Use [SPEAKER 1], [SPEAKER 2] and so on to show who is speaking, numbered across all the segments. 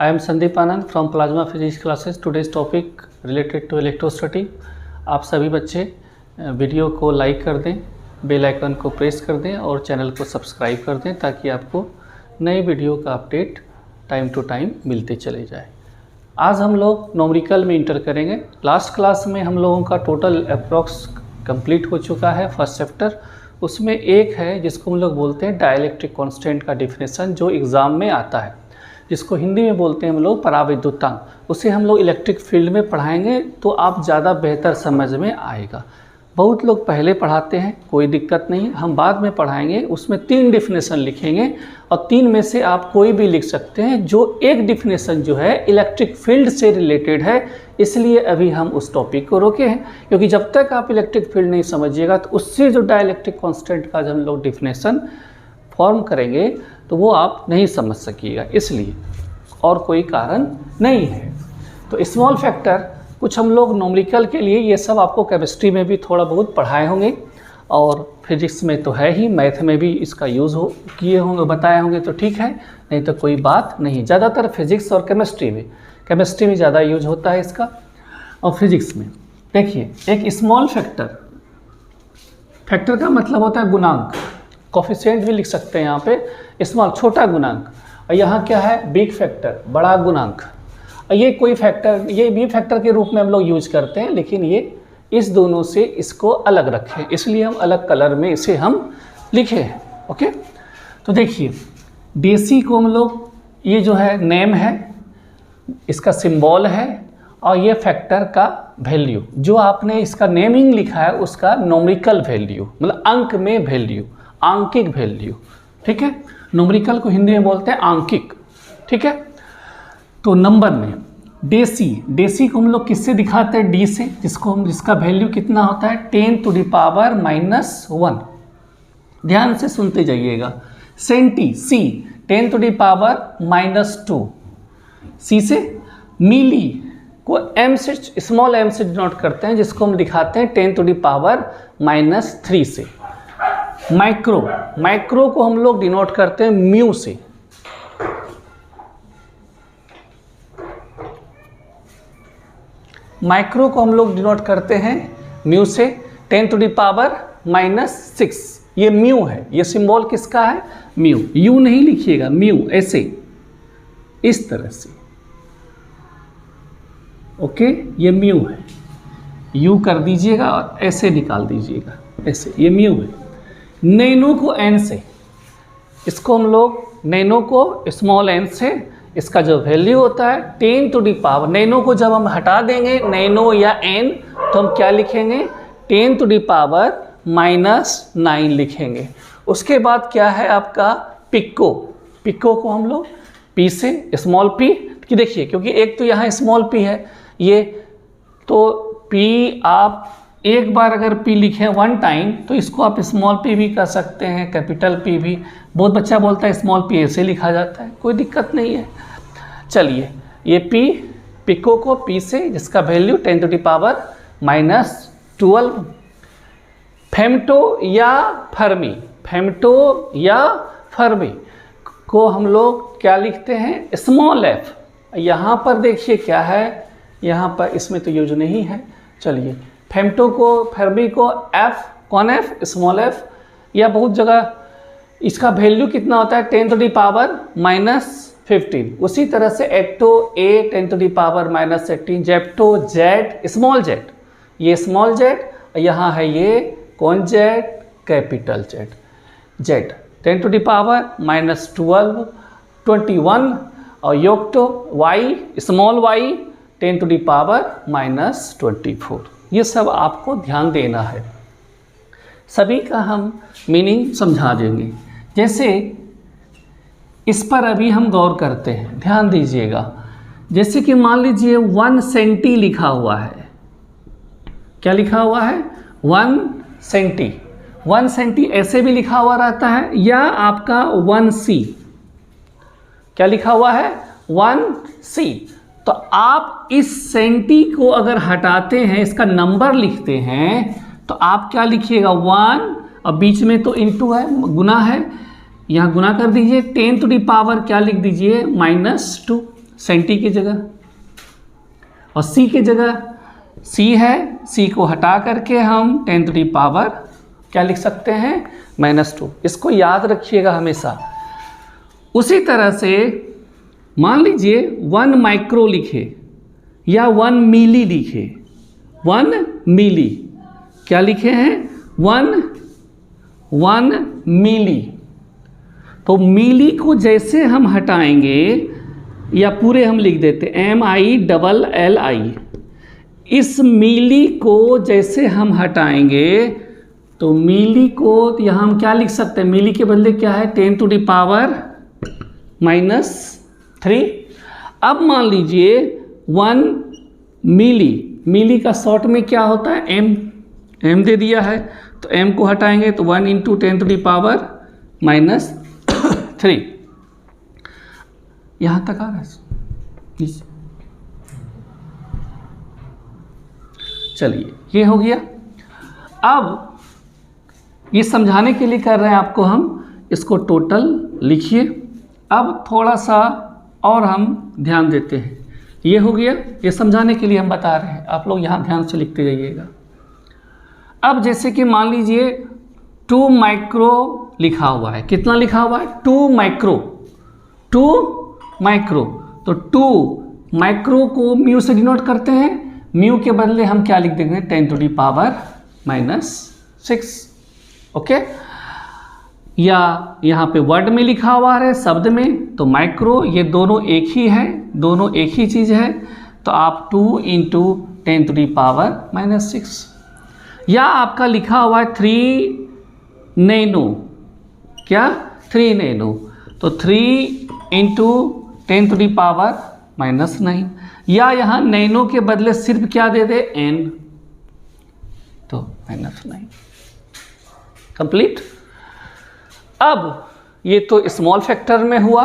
[SPEAKER 1] I am Sandeep Anand from Plasma Physics classes. Today's topic related to electrostatic. आप सभी बच्चे video को like कर दें, बेल आइकन को प्रेस कर दें और चैनल को सब्सक्राइब कर दें ताकि आपको नए वीडियो का अपडेट टाइम टू टाइम मिलते चले जाए। आज हम लोग न्यूमेरिकल में इंटर करेंगे। लास्ट क्लास में हम लोगों का टोटल अप्रॉक्स कंप्लीट हो चुका है फर्स्ट चैप्टर। उसमें एक है जिसको हम लोग बोलते हैं डाइलेक्ट्रिक कांस्टेंट का डिफिनेशन, जो एग्ज़ाम में आता है, जिसको हिंदी में बोलते हैं हम लोग पराविद्युतांक। उसे हम लोग इलेक्ट्रिक फील्ड में पढ़ाएंगे तो आप ज़्यादा बेहतर समझ में आएगा। बहुत लोग पहले पढ़ाते हैं, कोई दिक्कत नहीं, हम बाद में पढ़ाएंगे। उसमें 3 डिफिनेशन लिखेंगे और 3 में से आप कोई भी लिख सकते हैं। जो एक डिफिनेशन जो है इलेक्ट्रिक फील्ड से रिलेटेड है, इसलिए अभी हम उस टॉपिक को रोके हैं, क्योंकि जब तक आप इलेक्ट्रिक फील्ड नहीं समझिएगा तो उससे जो डाइलेक्ट्रिक कांस्टेंट का जब हम लोग डिफिनेशन फॉर्म करेंगे तो वो आप नहीं समझ सकिएगा, इसलिए और कोई कारण नहीं है। तो स्मॉल फैक्टर कुछ हम लोग न्यूमेरिकल के लिए, ये सब आपको केमिस्ट्री में भी थोड़ा बहुत पढ़ाए होंगे और फिजिक्स में तो है ही, मैथ में भी इसका यूज़ किए होंगे, बताए होंगे, तो ठीक है, नहीं तो कोई बात नहीं। ज़्यादातर फिजिक्स और केमिस्ट्री में ज़्यादा यूज होता है इसका। और फिजिक्स में देखिए, एक स्मॉल फैक्टर का मतलब होता है गुणांक, कोफिशिएंट भी लिख सकते हैं यहाँ पे, स्मॉल छोटा गुणांक, और यहाँ क्या है बिग फैक्टर बड़ा गुणांक। और ये कोई फैक्टर, ये भी फैक्टर के रूप में हम लोग यूज करते हैं, लेकिन ये इस दोनों से इसको अलग रखें, इसलिए हम अलग कलर में इसे हम लिखे हैं। ओके, तो देखिए डेसी को हम लोग, ये जो है नेम है, इसका सिंबल है, और ये फैक्टर का वैल्यू, जो आपने इसका नेमिंग लिखा है उसका न्यूमेरिकल वैल्यू, मतलब अंक में वैल्यू, आंकिक वैल्यू। ठीक है, न्यूमेरिकल को हिंदी में बोलते हैं आंकिक। ठीक है, तो नंबर में डेसी को हम लोग किससे दिखाते हैं? डी से, जिसका वैल्यू कितना होता है 10⁻⁻1। ध्यान से सुनते जाइएगा। सेंटी सी 10⁻⁻2। सी से माइक्रो को एम से, स्मॉल एम से डिनोट करते हैं, जिसको हम दिखाते हैं 10⁻³ से। माइक्रो को हम लोग डिनोट करते हैं म्यू से। माइक्रो को हम लोग डिनोट करते हैं म्यू से, 10⁻⁻6। ये म्यू है, ये सिंबल किसका है? म्यू। यू नहीं लिखिएगा, म्यू, ऐसे इस तरह से। ओके, ये म्यू है, यू कर दीजिएगा और ऐसे निकाल दीजिएगा, ऐसे, ये म्यू है। नैनो को एन से, इसको हम लोग नैनो को स्मॉल एन से, इसका जो वैल्यू होता है 10⁻, नैनो को जब हम हटा देंगे, नैनो या एन, तो हम क्या लिखेंगे? 10⁻⁻9 लिखेंगे। उसके बाद क्या है आपका पिको को हम लोग पी से, स्मॉल पी की, देखिए क्योंकि एक तो यहाँ स्मॉल पी है, ये तो पी आप एक बार अगर पी लिखें 1 टाइम तो इसको आप स्मॉल पी भी कर सकते हैं, कैपिटल पी भी। बहुत बच्चा बोलता है स्मॉल पी ऐसे लिखा जाता है, कोई दिक्कत नहीं है। चलिए, ये पिको को पी से, जिसका वैल्यू 10⁻⁻12। फेम्टो या फर्मी को हम लोग क्या लिखते हैं? Small F. यहाँ पर देखिए क्या है, यहाँ पर इसमें तो यूज नहीं है। चलिए, फर्मी को एफ, कौन एफ? Small F. या बहुत जगह इसका वैल्यू कितना होता है? 10⁻⁻15। उसी तरह से एक्टो ए 10⁻⁻18, जेप्टो जेड, स्मॉल जेड, ये स्मॉल जेड, यहाँ है ये कौन जेड? कैपिटल जेड, 10⁻⁻12, 21, और योक्टो वाई, स्मॉल वाई 10⁻⁻24। ये सब आपको ध्यान देना है, सभी का हम मीनिंग समझा देंगे। जैसे इस पर अभी हम गौर करते हैं, ध्यान दीजिएगा। जैसे कि मान लीजिए 1 सेंटी लिखा हुआ है, क्या लिखा हुआ है? 1 सेंटी। 1 सेंटी ऐसे भी लिखा हुआ रहता है, या आपका 1 सी, क्या लिखा हुआ है? 1 सी। तो आप इस सेंटी को अगर हटाते हैं, इसका नंबर लिखते हैं, तो आप क्या लिखिएगा? 1, और बीच में तो इंटू है, गुना है, यहाँ गुना कर दीजिए। 10⁻, क्या लिख दीजिए? -2। सेंटी की जगह, और सी की जगह सी है, सी को हटा करके हम 10 टू दी पावर क्या लिख सकते हैं, -2। इसको याद रखिएगा हमेशा। उसी तरह से मान लीजिए 1 माइक्रो लिखे या 1 मिली लिखे, 1 मिली क्या लिखे हैं, 1 मिली। तो मिली को जैसे हम हटाएंगे, या पूरे हम लिख देते MILLI, इस मिली को जैसे हम हटाएंगे तो मिली को यहाँ हम क्या लिख सकते हैं, मिली के बदले क्या है, 10 टू दी पावर -3। अब मान लीजिए 1 मिली, मिली का शॉर्ट में क्या होता है, m दे दिया है, तो m को हटाएंगे तो 1 × 10 टू दी पावर -3। यहाँ तक आ रहा है। चलिए ये हो गया। अब ये समझाने के लिए कर रहे हैं आपको हम, इसको टोटल लिखिए। अब थोड़ा सा और हम ध्यान देते हैं। ये हो गया, ये समझाने के लिए हम बता रहे हैं, आप लोग यहाँ ध्यान से लिखते जाइएगा। अब जैसे कि मान लीजिए 2 माइक्रो लिखा हुआ है, कितना लिखा हुआ है, 2 माइक्रो, 2 माइक्रो। तो 2 माइक्रो को म्यू से डिनोट करते हैं, म्यू के बदले हम क्या लिख देंगे, 10 टू दी पावर -6। ओके, या यहाँ पे वर्ड में लिखा हुआ है, शब्द में, तो माइक्रो, ये दोनों एक ही है, दोनों एक ही चीज़ है, तो आप 2 × 10 टू दी पावर -6। या आपका लिखा हुआ है 3 नैनो, क्या, 3 नैनो, तो 3 × 10 टू दी पावर -9। या यहाँ नैनो के बदले सिर्फ क्या दे दे, n, तो -9। कंप्लीट। अब ये तो स्मॉल फैक्टर में हुआ।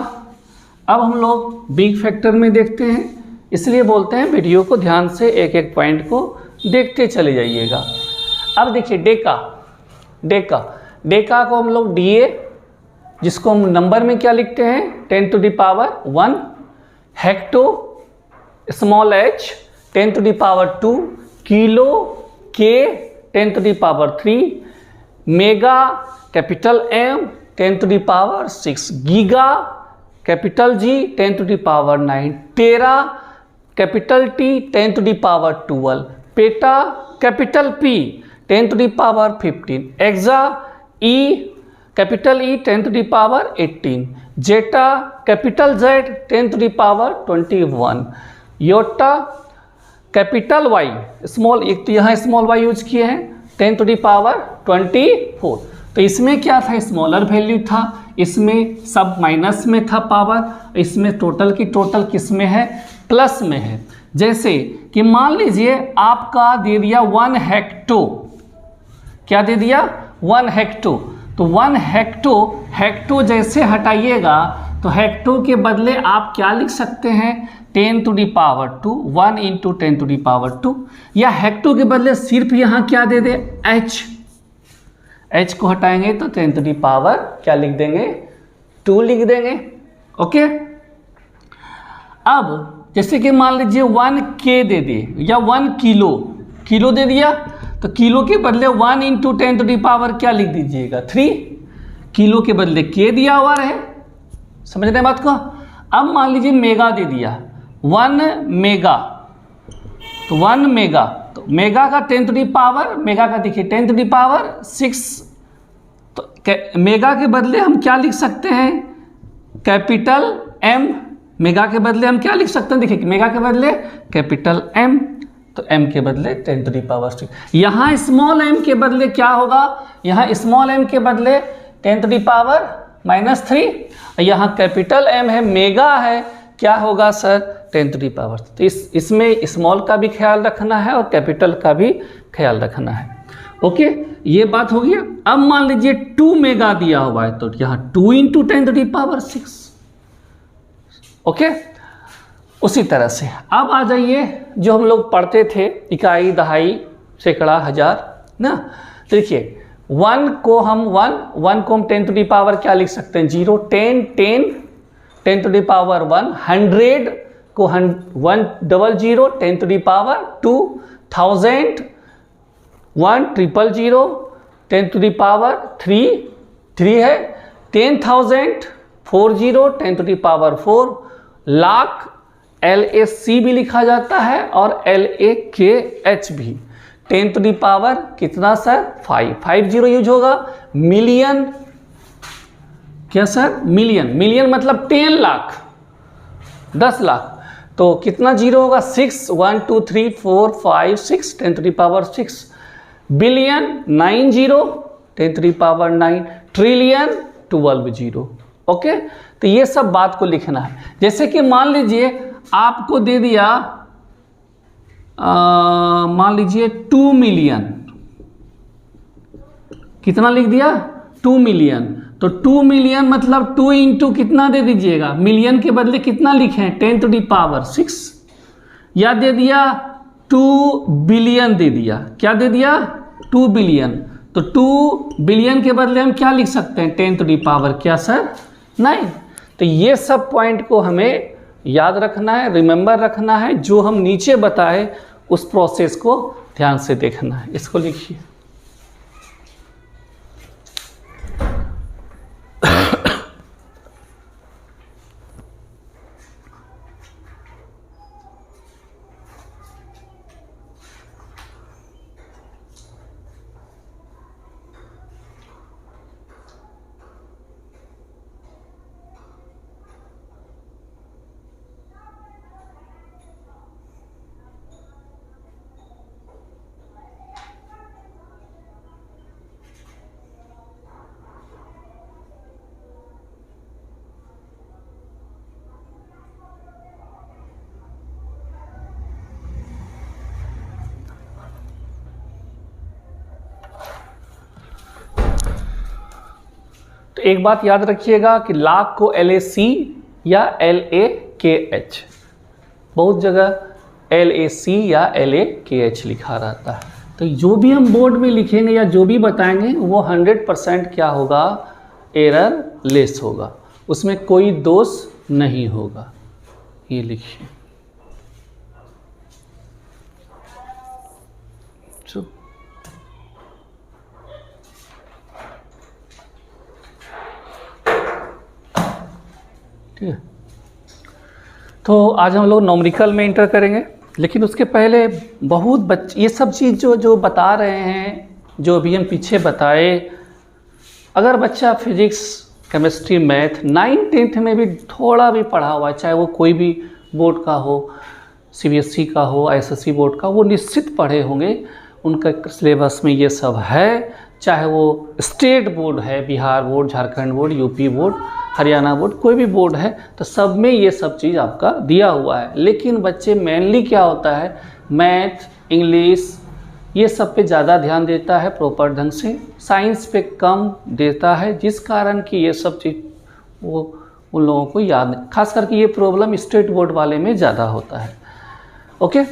[SPEAKER 1] अब हम लोग बिग फैक्टर में देखते हैं, इसलिए बोलते हैं वीडियो को ध्यान से एक एक पॉइंट को देखते चले जाइएगा। अब देखिए डेका, डेका, डेका को हम लोग DA, जिसको हम नंबर में क्या लिखते हैं, 10 to the power 1। Hecto, small h, 10 to the power 2। Kilo, K, 10 to the power 3। Mega, capital M, 10 to the power 6। Giga, capital G, 10 to the power 9। Tera, capital T, 10 to the power 12। Peta, capital P, 10 to the power 15। Exa, E, capital E, 10 to the power 18। Zetta, capital Z, 10 to the power 21। Yotta, capital Y, small, एक तो यहाँ small y use किए हैं, 10 to the power 24। तो इसमें क्या था, smaller value था, इसमें सब माइनस में था पावर, इसमें टोटल की टोटल किस में है, प्लस में है। जैसे कि मान लीजिए आपका दे दिया 1 हेक्टो, क्या दे दिया, 1 हेक्टो, तो 1 हेक्टो, हेक्टो जैसे हटाइएगा तो हेक्टो के बदले आप क्या लिख सकते हैं, 10 to the power 2, 1 × 10 to the power 2। या हेक्टो के बदले सिर्फ यहाँ क्या दे दे, h को हटाएंगे तो 10 टू दी पावर क्या लिख देंगे, 2 लिख देंगे। ओके, अब जैसे कि मान लीजिए 1 K दे दिए, या 1 किलो, किलो दे दिया, तो किलो के बदले 1 × 10 टू दी पावर क्या लिख दीजिएगा, 3। किलो के बदले K दिया हुआ रहे, समझ रहे हैं बात को। अब मान लीजिए मेगा दे दिया, 1 मेगा, तो 1 मेगा, तो मेगा का 10 टू दी पावर, मेगा का देखिए 10 टू दी पावर 6। तो मेगा के बदले हम क्या लिख सकते हैं, कैपिटल M। मेगा के बदले हम क्या लिख सकते हैं, देखिए मेगा के बदले कैपिटल M, तो M के बदले 10 टू दी पावर 6। यहाँ स्मॉल m के बदले क्या होगा, यहाँ स्मॉल m के बदले 10 टू दी पावर -3। यहाँ कैपिटल M है, मेगा है, क्या होगा सर, 10 टू दी पावर। तो इसमें स्मॉल का भी ख्याल रखना है और कैपिटल का भी ख्याल रखना है। ओके, ये बात हो गया। अब मान लीजिए 2 मेगा दिया हुआ है, तो यहाँ 2 × 10 टू दी पावर 6। ओके, उसी तरह से अब आ जाइए जो हम लोग पढ़ते थे, इकाई, दहाई, सैकड़ा, हजार ना। देखिए 1 को हम 10 टू दी पावर क्या लिख सकते हैं, 0। 10 टू दी पावर 1। 100 को 100 10 to the power 2, 1000 100 10 to the power 3 है, 10,000 40 10 to the power 4, lakh LAC भी लिखा जाता है और LAKH भी, 10 to the power कितना सर 5 यूज होगा। मिलियन, क्या सर मिलियन मतलब 10 लाख 10 लाख, तो कितना जीरो होगा 6 1 2 3 4 5 6 10 to the power 6, billion 9 zero 10 to the power 9, trillion 12 zero. Okay, तो ये सब बात को लिखना है। जैसे कि मान लीजिए आपको दे दिया मान लीजिए 2 मिलियन, कितना लिख दिया 2 मिलियन, तो 2 मिलियन मतलब 2 इंटू कितना दे दीजिएगा, मिलियन के बदले कितना लिखें 10 to the power 6, या दे दिया 2 बिलियन दे दिया, क्या दे दिया 2 बिलियन, तो 2 बिलियन के बदले हम क्या लिख सकते हैं 10 to the power क्या सर 9। तो ये सब पॉइंट को हमें याद रखना है, रिमेंबर रखना है, जो हम नीचे बताए उस प्रोसेस को ध्यान से देखना है। इसको लिखिए। तो एक बात याद रखिएगा कि लाख को LAC या LAKH, बहुत जगह LAC या LAKH लिखा रहता है। तो जो भी हम बोर्ड में लिखेंगे या जो भी बताएंगे वो 100% क्या होगा, एरर लेस होगा, उसमें कोई दोष नहीं होगा। ये लिखिए। ठीक है, तो आज हम लोग न्यूमेरिकल में इंटर करेंगे, लेकिन उसके पहले बहुत बच्चे ये सब चीज़ जो बता रहे हैं, जो अभी हम पीछे बताए, अगर बच्चा physics chemistry math 9th 10th में भी थोड़ा भी पढ़ा हुआ है, चाहे वो कोई भी बोर्ड का हो, CBSE का हो, SSC बोर्ड का, वो निश्चित पढ़े होंगे, उनका सिलेबस में ये सब है। चाहे वो स्टेट बोर्ड है, Bihar board, Jharkhand board, UP board, Haryana board, कोई भी बोर्ड है, तो सब में ये सब चीज़ आपका दिया हुआ है। लेकिन बच्चे मेनली क्या होता है, मैथ, इंग्लिश, ये सब पे ज़्यादा ध्यान देता है प्रॉपर ढंग से, साइंस पे कम देता है, जिस कारण कि ये सब चीज़ वो उन लोगों को याद नहीं, खास करके ये प्रॉब्लम स्टेट बोर्ड वाले में ज़्यादा होता है। ओके,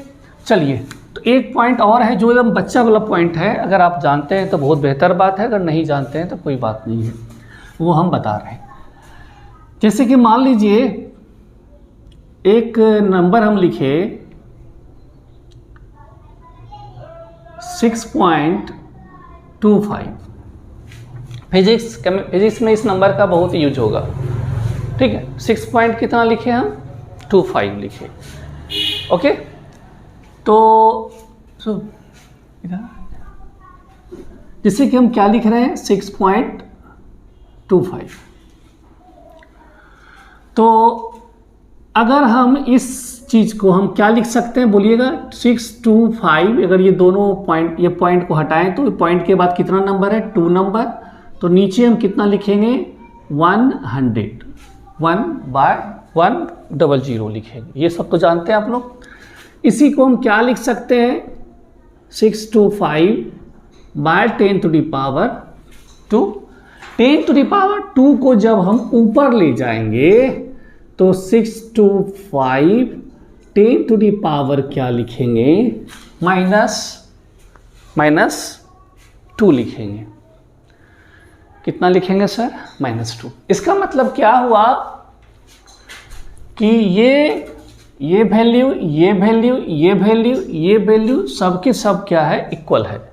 [SPEAKER 1] चलिए, तो एक पॉइंट और है जो एकदम बच्चा वाला पॉइंट है, अगर आप जानते हैं तो बहुत बेहतर बात है, अगर नहीं जानते हैं तो कोई बात नहीं है, वो हम बता रहे हैं। जैसे कि मान लीजिए एक नंबर हम लिखे 6.25, फिजिक्स में इस नंबर का बहुत यूज होगा। ठीक है, 6 पॉइंट कितना लिखे हम 25 लिखे। ओके, तो जैसे कि हम क्या लिख रहे हैं 6.25, तो अगर हम इस चीज़ को हम क्या लिख सकते हैं बोलिएगा 625, अगर ये दोनों पॉइंट, ये पॉइंट को हटाएं तो पॉइंट के बाद कितना नंबर है 2 नंबर, तो नीचे हम कितना लिखेंगे 100, 1/100 लिखेंगे। ये सब तो जानते हैं आप लोग। इसी को हम क्या लिख सकते हैं 625/10 to the power 2, 10 to the power 2 को जब हम ऊपर ले जाएंगे तो 625 10 to the power क्या लिखेंगे -2 लिखेंगे। कितना लिखेंगे सर -2। इसका मतलब क्या हुआ कि ये वैल्यू, ये वैल्यू, ये वैल्यू, ये वैल्यू सबके सब क्या है, इक्वल है।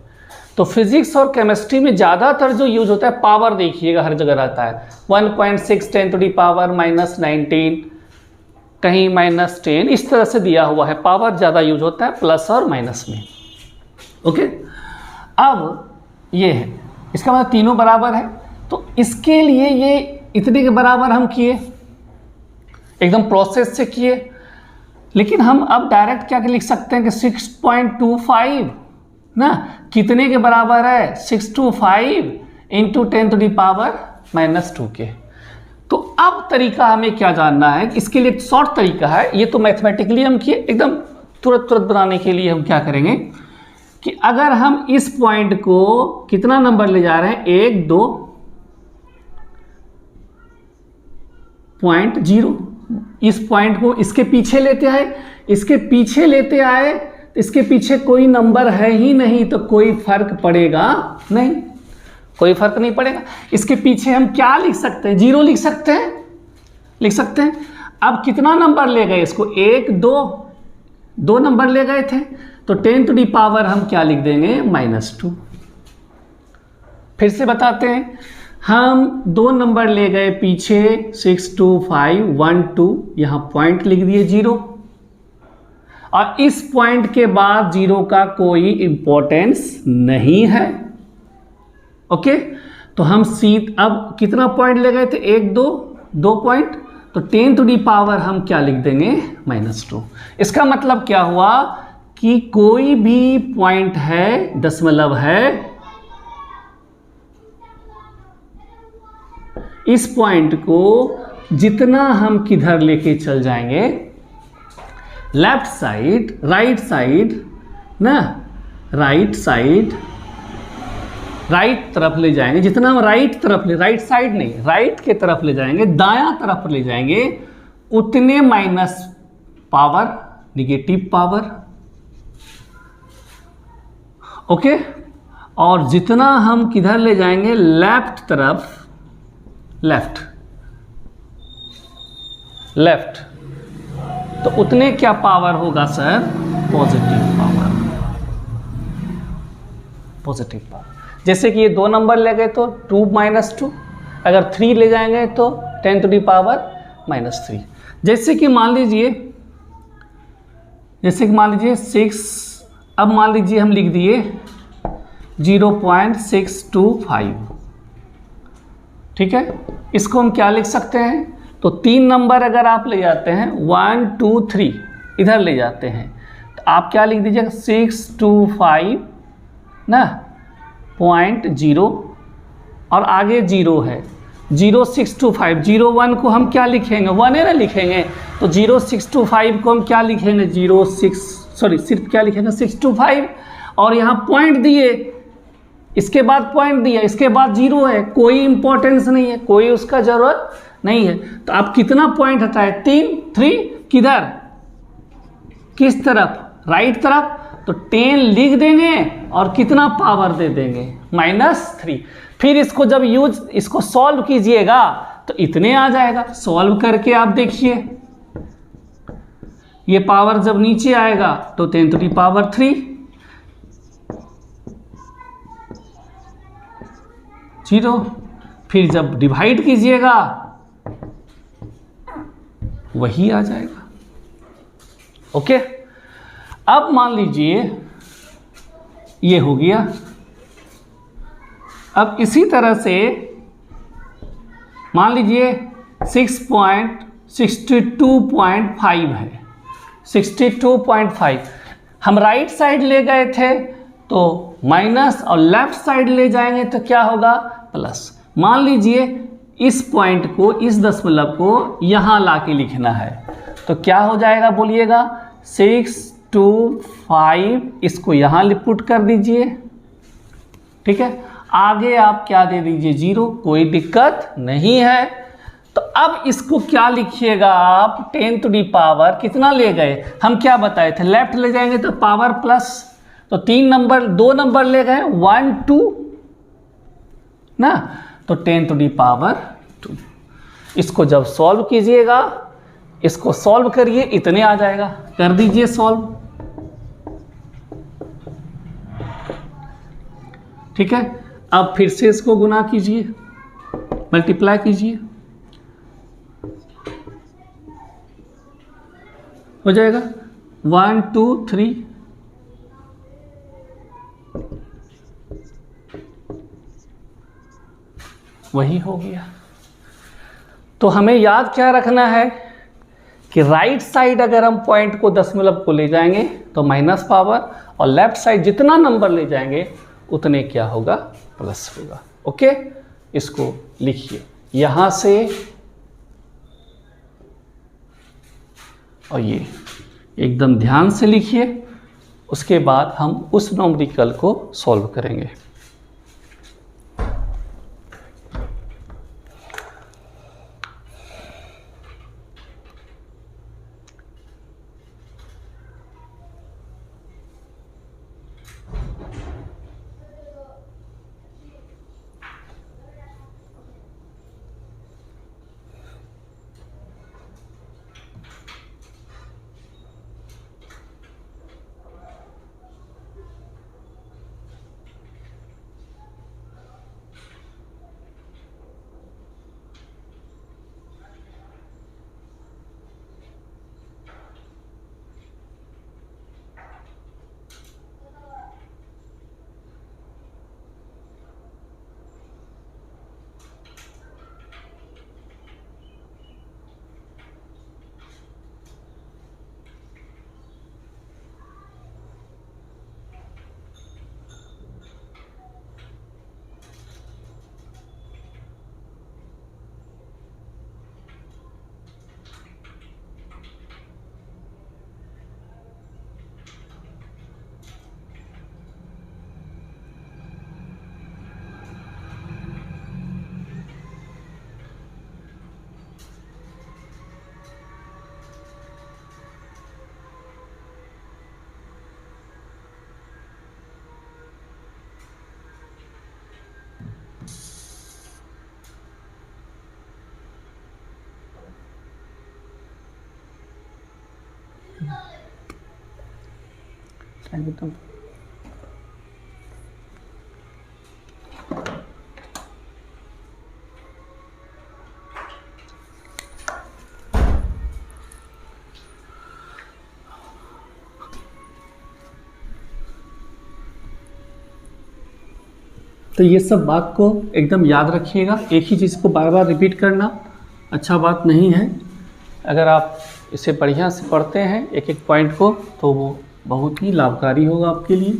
[SPEAKER 1] तो फिजिक्स और केमिस्ट्री में ज़्यादातर जो यूज होता है पावर, देखिएगा हर जगह रहता है 1.6 10⁻⁻19, कहीं -10, इस तरह से दिया हुआ है। पावर ज़्यादा यूज होता है प्लस और माइनस में। ओके, अब ये है, इसका मतलब तीनों बराबर है। तो इसके लिए ये इतने के बराबर हम किए, एकदम प्रोसेस से किए। लेकिन हम अब डायरेक्ट क्या लिख सकते हैं कि 6.25 ना, कितने के बराबर है, 625 इंटू 10⁻⁻2 के। तो अब तरीका हमें क्या जानना है, इसके लिए एक शॉर्ट तरीका है, ये तो मैथमेटिकली हम किए, एकदम तुरंत बनाने के लिए हम क्या करेंगे कि अगर हम इस पॉइंट को कितना नंबर ले जा रहे हैं, 1 2.0, इस पॉइंट को इसके पीछे लेते आए, इसके पीछे लेते आए, इसके पीछे कोई नंबर है ही नहीं, तो कोई फर्क पड़ेगा नहीं, कोई फर्क नहीं पड़ेगा। इसके पीछे हम क्या लिख सकते हैं, 0 लिख सकते हैं। अब कितना नंबर ले गए इसको, 1 2 नंबर ले गए थे, तो 10⁻, हम क्या लिख देंगे, -2। फिर से बताते हैं, हम 2 नंबर ले गए पीछे, 6 2 5 1 2, यहाँ पॉइंट लिख दिए 0, और इस पॉइंट के बाद 0 का कोई इंपॉर्टेंस नहीं है। ओके, तो हम अब कितना पॉइंट ले गए थे, 1 2 पॉइंट, तो 10⁻, हम क्या लिख देंगे, -2। इसका मतलब क्या हुआ कि कोई भी पॉइंट है, दशमलव है, इस पॉइंट को जितना हम किधर लेके चल जाएंगे, लेफ्ट साइड, राइट साइड ना, राइट तरफ ले जाएंगे, जितना हम राइट तरफ राइट साइड नहीं, राइट के तरफ ले जाएंगे, दायां तरफ ले जाएंगे, उतने minus power, negative power. Okay, और जितना हम किधर ले जाएंगे, लेफ्ट तरफ, लेफ्ट, तो उतने क्या पावर होगा सर, पॉजिटिव पावर। जैसे कि ये 2 नंबर ले गए तो 2 -2, अगर 3 ले जाएंगे तो 10⁻⁻3। जैसे कि मान लीजिए 6, अब मान लीजिए हम लिख दिए 0.625, ठीक है। इसको हम क्या लिख सकते हैं, तो 3 नंबर अगर आप ले जाते हैं, 1 2 3 इधर ले जाते हैं, तो आप क्या लिख दीजिएगा, 625 ना, 0.0, और आगे 0 है, 0625, 01 को हम क्या लिखेंगे, 1 है ना लिखेंगे, तो 0625 को हम क्या लिखेंगे, सिर्फ क्या लिखेंगे, 625, और यहाँ पॉइंट दिए, इसके बाद पॉइंट दिया, इसके बाद 0 है, कोई इंपॉर्टेंस नहीं है, कोई उसका जरूरत नहीं है। तो आप कितना पॉइंट हटाए, 3 किधर, किस तरफ, राइट तरफ, तो 10 लिख देंगे और कितना पावर दे देंगे, -3। फिर इसको जब इसको सॉल्व कीजिएगा तो इतने आ जाएगा। सॉल्व करके आप देखिए, ये पावर जब नीचे आएगा तो 10⁻3, 0, फिर जब डिवाइड कीजिएगा वही आ जाएगा। ओके, अब मान लीजिए ये हो गया। अब इसी तरह से मान लीजिए 6.62.5 है, 62.5 हम राइट साइड ले गए थे तो माइनस, और लेफ्ट साइड ले जाएंगे तो क्या होगा, प्लस। मान लीजिए इस पॉइंट को, इस दशमलव को यहाँ ला के लिखना है, तो क्या हो जाएगा बोलिएगा, 625, इसको यहाँ पुट कर दीजिए, ठीक है। आगे आप क्या दे दीजिए, 0, कोई दिक्कत नहीं है। तो अब इसको क्या लिखिएगा आप, 10⁻, कितना ले गए, हम क्या बताए थे, लेफ्ट ले जाएंगे तो पावर प्लस, तो 2 नंबर ले गए, 1 2 ना, तो 10⁻²। इसको जब सॉल्व कीजिएगा इसको सॉल्व करिए, इतने आ जाएगा, कर दीजिए सॉल्व। ठीक है, अब फिर से इसको गुना कीजिए, मल्टीप्लाई कीजिए, हो जाएगा 1 2 3, वही हो गया। तो हमें याद क्या रखना है कि राइट साइड अगर हम पॉइंट को दशमलव को ले जाएंगे तो माइनस पावर, और लेफ्ट साइड जितना नंबर ले जाएंगे उतने क्या होगा, प्लस होगा। ओके, इसको लिखिए यहां से, और ये एकदम ध्यान से लिखिए, उसके बाद हम उस न्यूमेरिकल को सॉल्व करेंगे। एकदम तो ये सब बात को एकदम याद रखिएगा, एक ही चीज़ को बार बार रिपीट करना अच्छा बात नहीं है। अगर आप इसे बढ़िया से पढ़ते हैं एक एक पॉइंट को, तो वो बहुत ही लाभकारी होगा आपके लिए।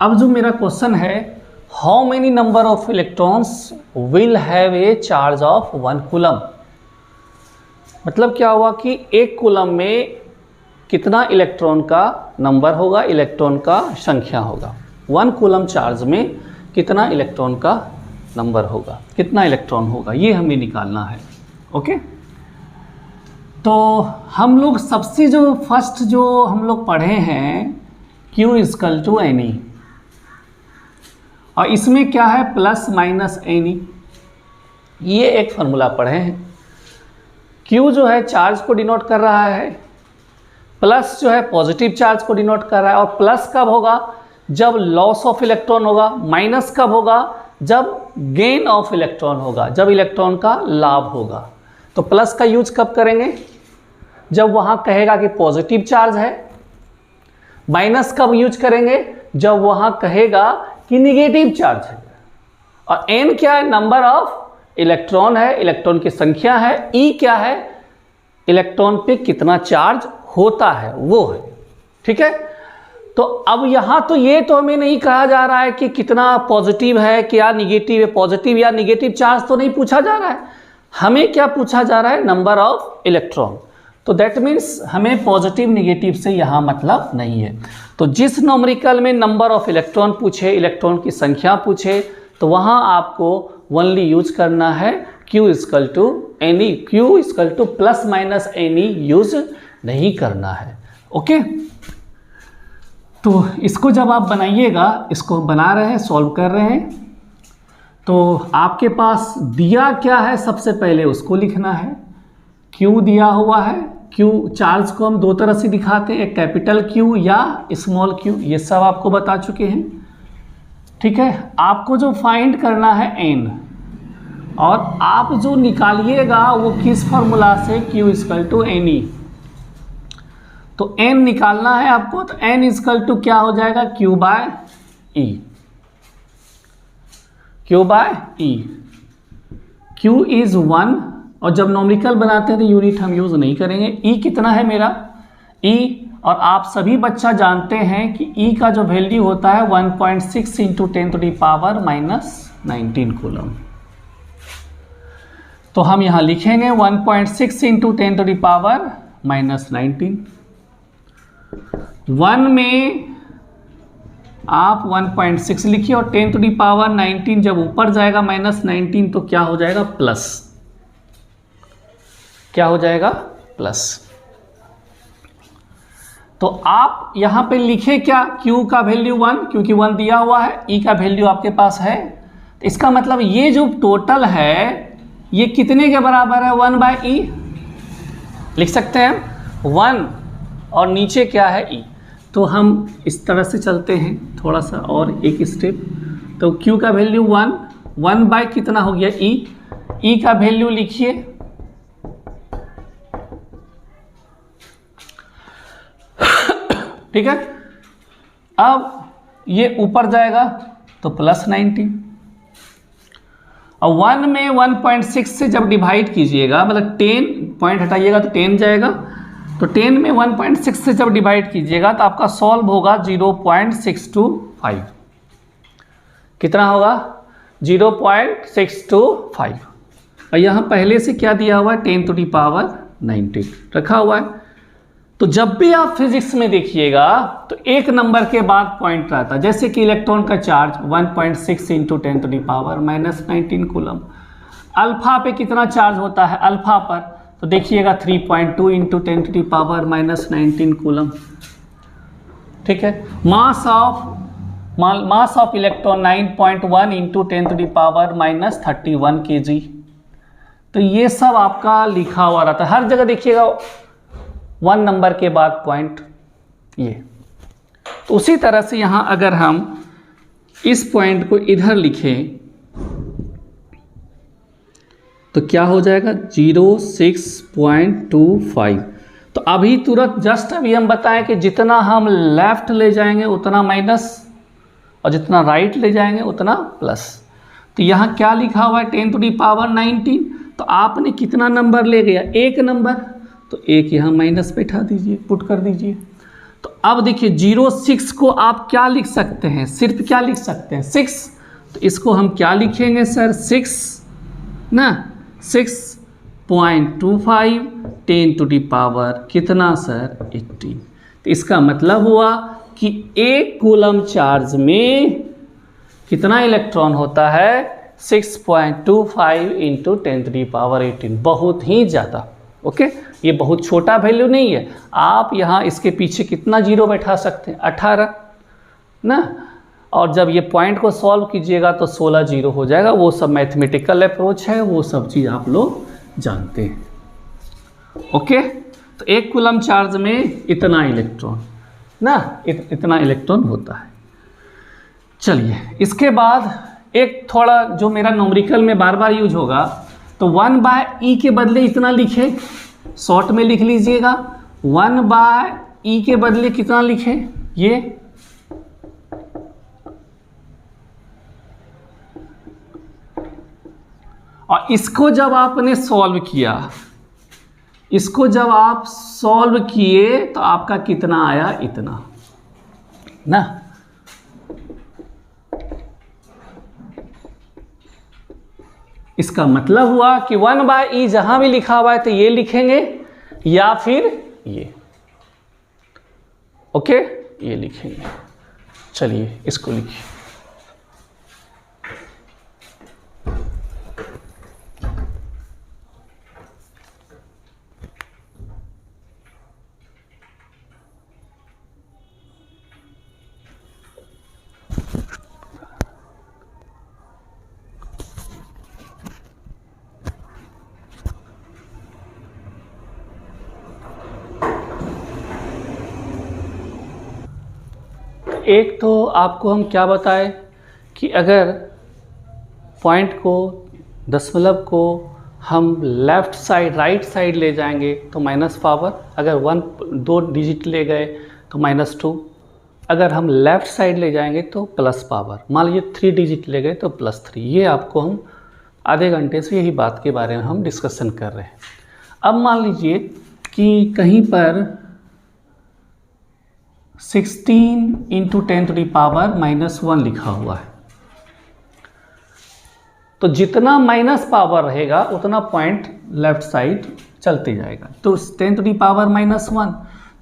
[SPEAKER 1] अब जो मेरा क्वेश्चन है, how many number of electrons will have a charge of 1 coulomb, मतलब क्या हुआ कि 1 कूलम में कितना इलेक्ट्रॉन का नंबर होगा, इलेक्ट्रॉन का संख्या होगा। 1 कूलम चार्ज में कितना इलेक्ट्रॉन का नंबर होगा, कितना इलेक्ट्रॉन होगा, ये हमें निकालना है। ओके, तो हम लोग सबसे जो फर्स्ट जो हम लोग पढ़े हैं Q = NE, और इसमें क्या है प्लस माइनस NE, ये एक फॉर्मूला पढ़े हैं। Q जो है चार्ज को डिनोट कर रहा है, प्लस जो है पॉजिटिव चार्ज को डिनोट कर रहा है, और प्लस कब होगा जब लॉस ऑफ इलेक्ट्रॉन होगा, माइनस कब होगा जब गेन ऑफ इलेक्ट्रॉन होगा, जब इलेक्ट्रॉन का लाभ होगा। तो प्लस का यूज कब करेंगे जब वहां कहेगा कि पॉजिटिव चार्ज है, माइनस कब यूज करेंगे जब वहां कहेगा कि निगेटिव चार्ज है, और n क्या है नंबर ऑफ इलेक्ट्रॉन है, इलेक्ट्रॉन की संख्या है, E क्या है इलेक्ट्रॉन पे कितना चार्ज होता है वो है। ठीक है, तो अब यहां तो ये तो हमें नहीं कहा जा रहा है कि कितना पॉजिटिव है क्या निगेटिव है, पॉजिटिव या निगेटिव चार्ज तो नहीं पूछा जा रहा है, हमें क्या पूछा जा रहा है नंबर ऑफ इलेक्ट्रॉन। तो दैट मीन्स हमें पॉजिटिव निगेटिव से यहाँ मतलब नहीं है। तो जिस न्यूमेरिकल में नंबर ऑफ इलेक्ट्रॉन पूछे, इलेक्ट्रॉन की संख्या पूछे, तो वहाँ आपको ओनली यूज करना है Q = NE, Q = plus minus NE use नहीं करना है। ओके, तो इसको जब आप बनाइएगा, इसको बना रहे हैं सॉल्व कर रहे हैं, तो आपके पास दिया क्या है सबसे पहले उसको लिखना है। क्यू दिया हुआ है, क्यू चार्ज को हम दो तरह से दिखाते हैं, एक कैपिटल क्यू या स्मॉल क्यू, ये सब आपको बता चुके हैं। ठीक है, आपको जो फाइंड करना है एन, और आप जो निकालिएगा वो किस फॉर्मूला से, Q equal to N E. तो एन निकालना है आपको, तो एन इक्वल टू क्या हो जाएगा, Q by E, Q by E. Q is 1, और जब नॉमिकल बनाते हैं तो यूनिट हम यूज नहीं करेंगे। ई कितना है मेरा, ई, और आप सभी बच्चा जानते हैं कि ई का जो वैल्यू होता है 1.6 इंटू 10⁻⁻19 कूलम। तो हम यहाँ लिखेंगे 1.6 इंटू 10⁻⁻19। 1 में आप 1.6 लिखिए, और 10⁻19 जब ऊपर जाएगा -19 तो क्या हो जाएगा, प्लस, क्या हो जाएगा, प्लस। तो आप यहां पे लिखे क्या, Q का वैल्यू 1, क्योंकि 1 दिया हुआ है, E का वैल्यू आपके पास है, तो इसका मतलब ये जो टोटल है ये कितने के बराबर है, 1/E। लिख सकते हैं 1, और नीचे क्या है, E। तो हम इस तरह से चलते हैं थोड़ा सा और एक स्टेप। तो Q का वैल्यू 1 बाय कितना हो गया, E। E का वैल्यू लिखिए, ठीक है। अब ये ऊपर जाएगा तो +19, और 1 में 1.6 से जब डिवाइड कीजिएगा, मतलब 10 पॉइंट हटाइएगा तो 10 जाएगा, तो 10 में 1.6 से जब डिवाइड कीजिएगा तो आपका सॉल्व होगा 0.625। कितना होगा, 0.625। और यहाँ पहले से क्या दिया हुआ है, 10⁻19 रखा हुआ है। तो जब भी आप फिजिक्स में देखिएगा तो एक नंबर के बाद पॉइंट रहता है, जैसे कि इलेक्ट्रॉन का चार्ज 1.6 इंटू 10⁻⁻19 कूलम। अल्फा पे कितना चार्ज होता है, अल्फा पर तो देखिएगा 3.2 इंटू 10⁻⁻19 कूलम। ठीक है, mass of electron 9.1 into 10⁻⁻31 kg। तो ये सब आपका लिखा हुआ रहता है, हर जगह देखिएगा 1 नंबर के बाद पॉइंट ये। तो उसी तरह से यहाँ अगर हम इस पॉइंट को इधर लिखें तो क्या हो जाएगा, 0.625। तो अभी तुरंत जस्ट अभी हम बताएं कि जितना हम लेफ्ट ले जाएंगे उतना माइनस, और जितना राइट ले जाएंगे उतना प्लस। तो यहाँ क्या लिखा हुआ है, 10⁻19। तो आपने कितना नंबर ले गया, एक नंबर, तो एक यहाँ माइनस बैठा दीजिए, पुट कर दीजिए। तो अब देखिए 0.6 को आप क्या लिख सकते हैं, सिर्फ क्या लिख सकते हैं, 6। तो इसको हम क्या लिखेंगे सर, 6 ना, 6.25 10⁻, कितना सर, 18। तो इसका मतलब हुआ कि एक कूलम चार्ज में कितना इलेक्ट्रॉन होता है, 6.25 इंटू 10⁻18। बहुत ही ज़्यादा। ओके, ये बहुत छोटा वैल्यू नहीं है। आप यहाँ इसके पीछे कितना जीरो बैठा सकते हैं, 18 ना, और जब ये पॉइंट को सॉल्व कीजिएगा तो 16 जीरो हो जाएगा। वो सब मैथमेटिकल अप्रोच है, वो सब चीज़ आप लोग जानते हैं। ओके, तो एक कूलम चार्ज में इतना इलेक्ट्रॉन ना, इतना इलेक्ट्रॉन होता है। चलिए, इसके बाद एक थोड़ा जो मेरा न्यूमेरिकल में बार बार यूज होगा, तो 1/E के बदले इतना लिखे, शॉर्ट में लिख लीजिएगा। 1/E के बदले कितना लिखे, ये, और इसको जब आपने सॉल्व किया, इसको जब आप सॉल्व किए तो आपका कितना आया, इतना ना। इसका मतलब हुआ कि 1/E जहां भी लिखा हुआ है तो ये लिखेंगे या फिर ये। ओके, ये लिखेंगे। चलिए इसको लिखिए। एक तो आपको हम क्या बताएं कि अगर पॉइंट को, दशमलव को हम लेफ़्ट साइड, राइट साइड ले जाएंगे तो माइनस पावर, अगर 2 डिजिट ले गए तो -2, अगर हम लेफ़्ट साइड ले जाएंगे तो प्लस पावर, मान लीजिए 3 डिजिट ले गए तो +3। ये आपको हम आधे घंटे से यही बात के बारे में हम डिस्कशन कर रहे हैं। अब मान लीजिए कि कहीं पर 16 × 10⁻⁻1 लिखा हुआ है, तो जितना माइनस पावर रहेगा उतना पॉइंट लेफ्ट साइड चलते जाएगा। तो 10⁻⁻1,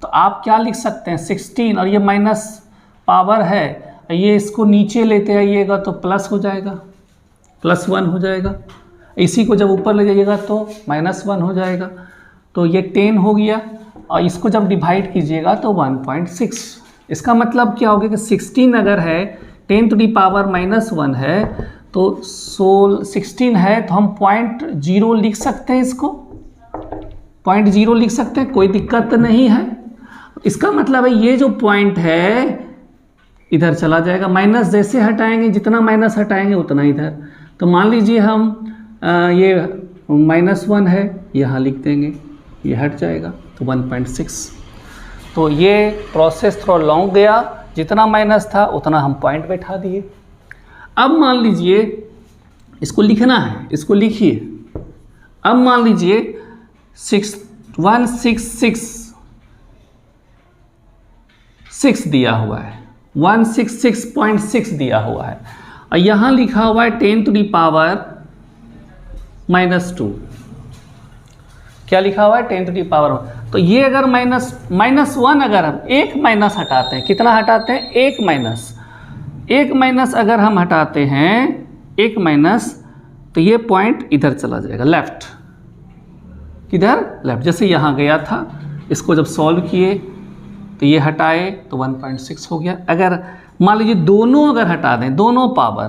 [SPEAKER 1] तो आप क्या लिख सकते हैं, 16 और ये माइनस पावर है, ये इसको नीचे लेते आइएगा तो प्लस हो जाएगा, +1 हो जाएगा। इसी को जब ऊपर ले जाइएगा तो -1 हो जाएगा। तो ये 10 हो गया और इसको जब डिवाइड कीजिएगा तो 1.6। इसका मतलब क्या हो गया कि 16 अगर है, 10⁻⁻1 है, तो 16 है तो हम 0.0 लिख सकते हैं, इसको 0.0 लिख सकते हैं, कोई दिक्कत नहीं है। इसका मतलब है ये जो पॉइंट है इधर चला जाएगा, माइनस जैसे हटाएंगे, जितना माइनस हटाएंगे उतना इधर। तो मान लीजिए हम ये -1 है, यहाँ लिख देंगे, ये हट जाएगा तो 1.6। तो ये प्रोसेस थोड़ा लॉन्ग गया, जितना माइनस था उतना हम पॉइंट बैठा दिए। अब मान लीजिए इसको लिखना है, इसको लिखिए। अब मान लीजिए 166.6 दिया हुआ है, 166.6 दिया हुआ है और यहाँ लिखा हुआ है 10⁻⁻2। क्या लिखा हुआ है, 10⁻⁻1। तो ये अगर -1 अगर हम एक माइनस हटाते हैं, कितना हटाते हैं, एक माइनस अगर हम हटाते हैं, एक माइनस, तो ये पॉइंट इधर चला जाएगा, लेफ्ट, किधर, लेफ्ट। जैसे यहाँ गया था, इसको जब सॉल्व किए तो ये हटाए तो 1.6 हो गया। अगर मान लीजिए दोनों अगर हटा दें, दोनों पावर,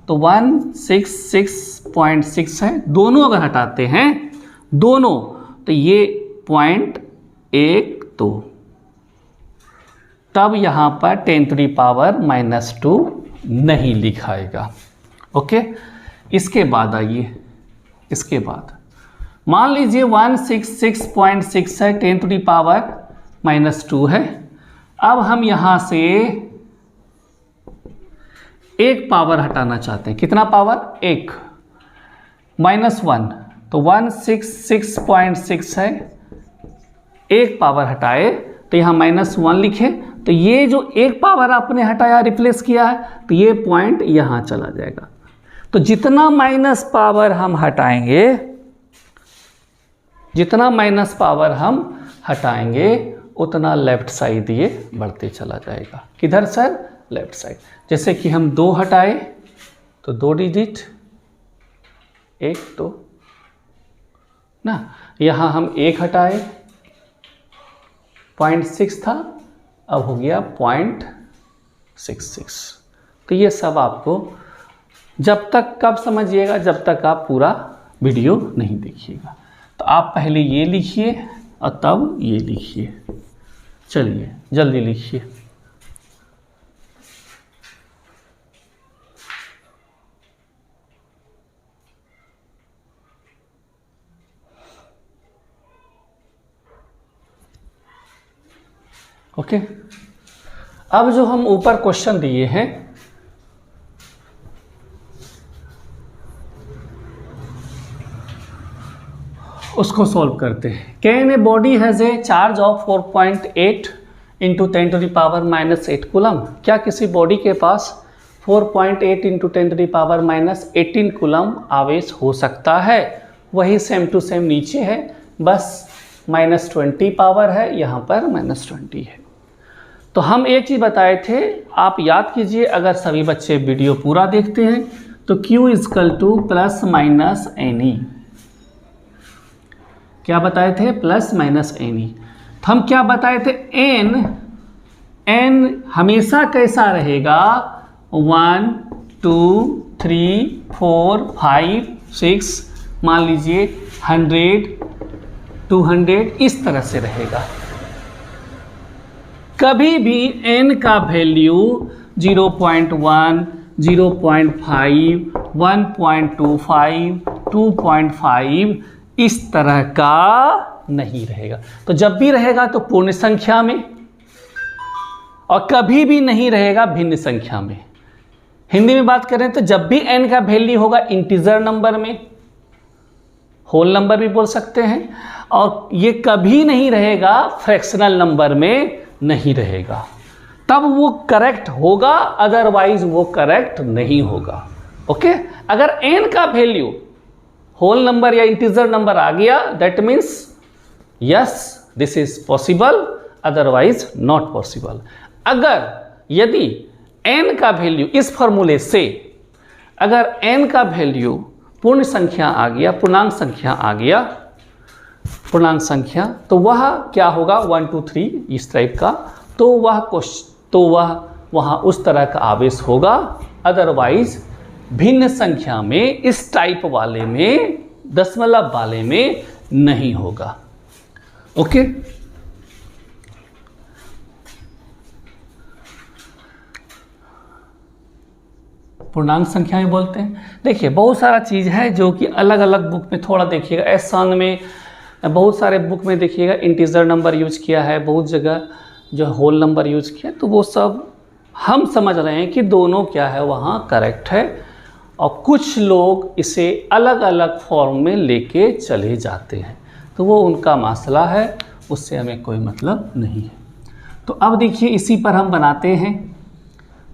[SPEAKER 1] तो 166.6 है, दोनों अगर हटाते हैं दोनों, तो ये पॉइंट 1 2, तब यहाँ पर 10⁻⁻2 नहीं लिखाएगा। ओके, इसके बाद आइए, इसके बाद मान लीजिए 166.6 है, 10⁻⁻2 है। अब हम यहाँ से एक पावर हटाना चाहते हैं, कितना पावर, 1, -1, तो 166.6 है, एक पावर हटाए तो यहाँ -1 लिखे, तो ये जो एक पावर आपने हटाया, रिप्लेस किया है, तो ये पॉइंट यहाँ चला जाएगा। तो जितना माइनस पावर हम हटाएंगे, जितना माइनस पावर हम हटाएंगे उतना लेफ्ट साइड ये बढ़ते चला जाएगा। किधर सर, लेफ्ट साइड। जैसे कि हम 2 हटाए तो 2 डिजिट, 1 2 ना, यहाँ हम 1 हटाए, 0.6 था, अब हो गया 0.66। तो ये सब आपको जब तक कब समझिएगा, जब तक आप पूरा वीडियो नहीं देखिएगा। तो आप पहले ये लिखिए और तब ये लिखिए। चलिए जल्दी लिखिए। ओके, अब जो हम ऊपर क्वेश्चन दिए हैं, उसको सॉल्व करते हैं। Can a body has a charge of 4.8 × 10⁻⁻8 coulomb. क्या किसी बॉडी के पास 4.8 × 10⁻⁻18 कूलम आवेश हो सकता है? वही सेम टू सेम नीचे है, बस -20 पावर है, यहाँ पर -20 है। तो हम एक चीज़ बताए थे, आप याद कीजिए, अगर सभी बच्चे वीडियो पूरा देखते हैं तो Q ± NE, क्या बताए थे, ±NE। तो हम क्या बताए थे, n हमेशा कैसा रहेगा, 1 2 3 4 5 6, मान लीजिए 100 200, इस तरह से रहेगा। कभी भी n का वैल्यू 0.1, 0.5, 1.25, 2.5 इस तरह का नहीं रहेगा। तो जब भी रहेगा तो पूर्ण संख्या में, और कभी भी नहीं रहेगा भिन्न संख्या में। हिंदी में बात करें तो जब भी n का वैल्यू होगा इंटीजर नंबर में, होल नंबर भी बोल सकते हैं, और ये कभी नहीं रहेगा फ्रैक्शनल नंबर में नहीं रहेगा, तब वो करेक्ट होगा, अदरवाइज वो करेक्ट नहीं होगा। ओके, अगर n का वैल्यू होल नंबर या इंटीजर नंबर आ गया, that means yes this is possible, otherwise not possible. अगर यदि n का वैल्यू इस फॉर्मूले से अगर n का वैल्यू पूर्ण संख्या आ गया, पूर्णांक संख्या आ गया, पूर्णांक संख्या, तो वह क्या होगा 1 2 3 इस टाइप का, तो वह वहाँ उस तरह का आवेश होगा, अदरवाइज भिन्न संख्या में इस टाइप वाले में, दशमलव वाले में नहीं होगा। ओके, पूर्णांक संख्या में बोलते हैं। देखिए बहुत सारा चीज़ है जो कि अलग अलग बुक में थोड़ा देखिएगा, एस सन में बहुत सारे बुक में देखिएगा इंटीजर नंबर यूज किया है, बहुत जगह जो होल नंबर यूज किया, तो वो सब हम समझ रहे हैं कि दोनों क्या है वहाँ करेक्ट है, और कुछ लोग इसे अलग अलग फॉर्म में लेके चले जाते हैं, तो वो उनका मसला है, उससे हमें कोई मतलब नहीं है। तो अब देखिए इसी पर हम बनाते हैं,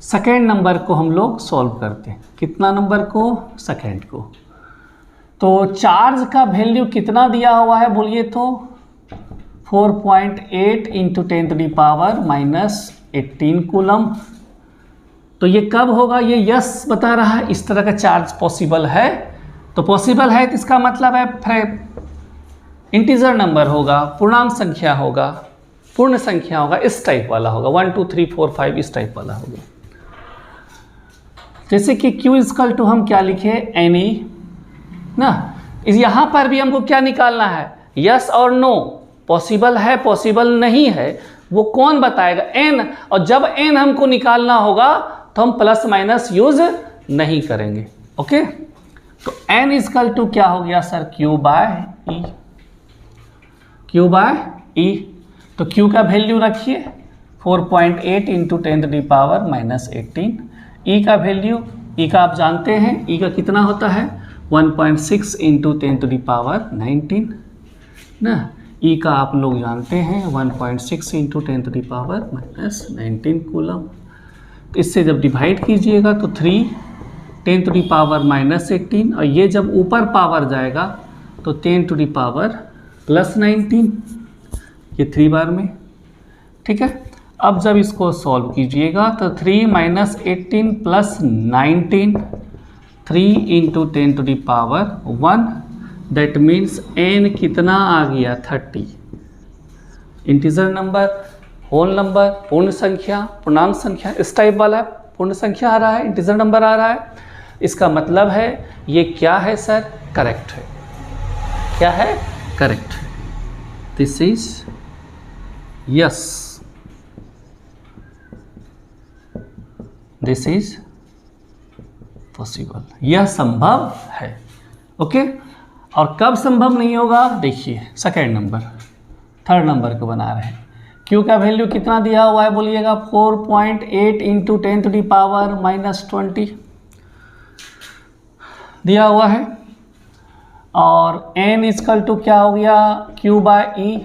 [SPEAKER 1] सेकेंड नंबर को हम लोग सॉल्व करते हैं। कितना नंबर को? सेकेंड को। तो चार्ज का वैल्यू कितना दिया हुआ है बोलिए तो 4.8 इंटू 10⁻⁻18 कूलम। तो ये कब होगा? ये यस बता रहा है, इस तरह का चार्ज पॉसिबल है। तो पॉसिबल है तो इसका मतलब है इंटीजर नंबर होगा, पूर्णांक संख्या होगा, पूर्ण संख्या होगा, इस टाइप वाला होगा, 1 2 3 4 5 इस टाइप वाला होगा। जैसे कि Q इक्वल टू हम क्या लिखे NE ना, इस यहाँ पर भी हमको क्या निकालना है? यस और नो, पॉसिबल है पॉसिबल नहीं है, वो कौन बताएगा? N। और जब N हमको निकालना होगा तो हम प्लस माइनस यूज नहीं करेंगे। ओके, तो N इक्वल टू क्या हो गया sir? Q by E। Q by E, तो Q का वैल्यू रखिए 4.8 इंटू 10⁻⁻18। E का वैल्यू, E का आप जानते हैं, E का कितना होता है? 1.6 इंटू 10⁻19 ना। E का आप लोग जानते हैं 1.6 इंटू 10⁻19 कूलम। तो इससे जब डिवाइड कीजिएगा तो 3 10⁻⁻18, और ये जब ऊपर पावर जाएगा तो 10⁻+19, ये 3 बार में। ठीक है, अब जब इसको सॉल्व कीजिएगा तो 3 - 18 + 19, 3 इंटू 10⁻1, दैट मीन्स n कितना आ गया? 30। इंटीजर नंबर, होल नंबर, पूर्ण संख्या, पूर्णांक संख्या, इस टाइप वाला है। पूर्ण संख्या आ रहा है, इंटीजर नंबर आ रहा है, इसका मतलब है ये क्या है सर? करेक्ट है। क्या है? करेक्ट है। This is yes, this is possible, यह संभव है। ओके, और कब संभव नहीं होगा? देखिए सेकेंड नंबर, थर्ड नंबर को बना रहे हैं। Q का वैल्यू कितना दिया हुआ है बोलिएगा? 4.8 इंटू 10⁻⁻20 दिया हुआ है, और n इक्वल टू क्या हो गया? Q by E।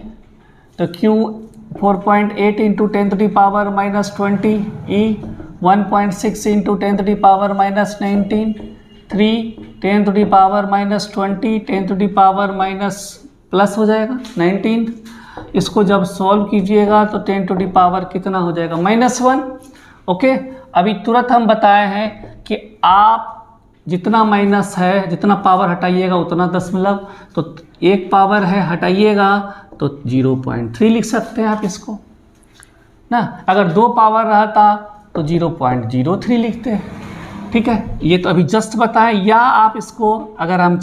[SPEAKER 1] तो Q 4.8 into 10⁻⁻20, E 1.6 into 10⁻⁻19, 3 10⁻⁻20, 10⁻+ plus हो जाएगा 19। इसको जब सॉल्व कीजिएगा तो 10⁻ कितना हो जाएगा? -1। ओके, अभी तुरंत हम बताए हैं कि आप जितना माइनस है, जितना पावर हटाइएगा उतना दशमलव, तो एक पावर है हटाइएगा तो 0.3 लिख सकते हैं आप इसको ना। अगर 2 पावर रहता तो 0.03 लिखते हैं। ठीक है, ये तो अभी जस्ट बताएं, या आप इसको अगर हम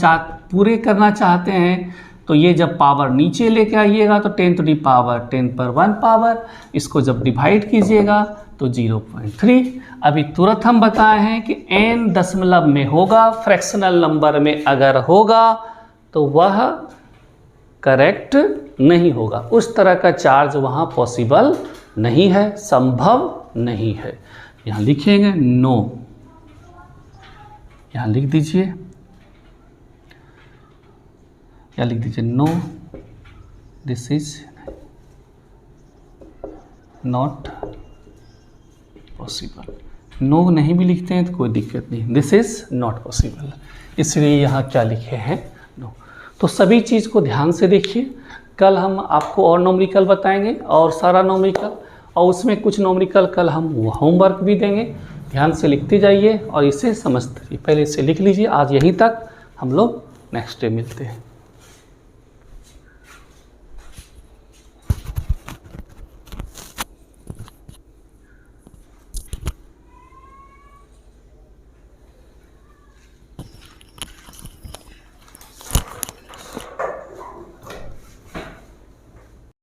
[SPEAKER 1] पूरे करना चाहते हैं तो ये जब पावर नीचे लेके आइएगा तो 10 टू दी पावर 10 पर 1 पावर, इसको जब डिवाइड कीजिएगा तो 0.3। अभी तुरंत हम बताए हैं कि n दशमलव में होगा, फ्रैक्शनल नंबर में अगर होगा तो वह करेक्ट नहीं होगा, उस तरह का चार्ज वहाँ पॉसिबल नहीं है, संभव नहीं है। यहाँ लिखेंगे नो, यहाँ लिख दीजिए, यहाँ लिख दीजिए no, this is not possible. No नहीं भी लिखते हैं तो कोई दिक्कत नहीं, दिस इज नॉट पॉसिबल, इसलिए यहाँ क्या लिखे हैं नो। तो सभी चीज़ को ध्यान से देखिए, कल हम आपको और नोमरिकल बताएंगे और सारा नोमरिकल, और उसमें कुछ नोमरिकल कल हम होमवर्क भी देंगे, ध्यान से लिखते जाइए और इसे समझते जाइए। पहले इसे लिख लीजिए, आज यहीं तक, हम लोग नेक्स्ट डे मिलते हैं।